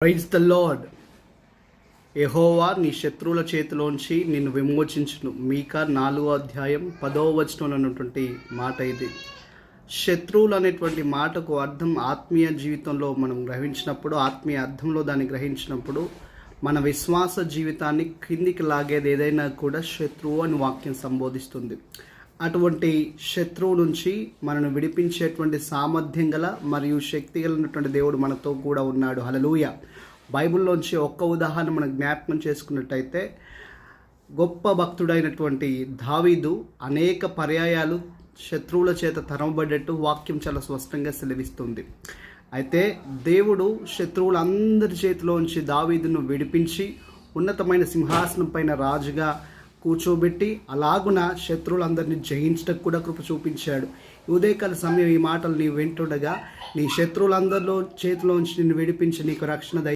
Praise the lord. యెహోవా నీ శత్రువుల చేతిలోంచి నిన్ను విమోచించును. మీకా 4:10 ఉన్నటువంటి మాట ఇది. శత్రువులు అనేటువంటి మాటకు అర్థం ఆత్మీయ జీవితంలో మనం గ్రహించినప్పుడు, ఆత్మీయ అర్థంలో దాన్ని గ్రహించినప్పుడు మన విశ్వాస జీవితాన్ని కిందికి లాగేది ఏదైనా కూడా శత్రువు అని వాక్యం సంబోధిస్తుంది. అటువంటి శత్రువు నుంచి మనను విడిపించేటువంటి సామర్థ్యం గల మరియు శక్తి కలిగినటువంటి దేవుడు మనతో కూడా ఉన్నాడు. హల్లెలూయా. బైబిల్లోంచి ఒక్క ఉదాహరణ మనం జ్ఞాపకం చేసుకున్నట్టయితే, గొప్ప భక్తుడైనటువంటి దావీదు అనేక పర్యాయాలు శత్రువుల చేత తరమబడ్డట్టు వాక్యం చాలా స్పష్టంగా సెలవిస్తుంది. అయితే దేవుడు శత్రువులందరి చేతిలోంచి దావీదును విడిపించి ఉన్నతమైన సింహాసనం పైన రాజుగా కూర్చోబెట్టి అలాగున శత్రువులందరినీ జయించడానికి కూడా కృప చూపించాడు. ఉదయకాల సమయం ఈ మాటలు నీవు వింటుండగా నీ శత్రువులందరిలో చేతిలోంచి నిన్ను విడిపించి నీకు రక్షణ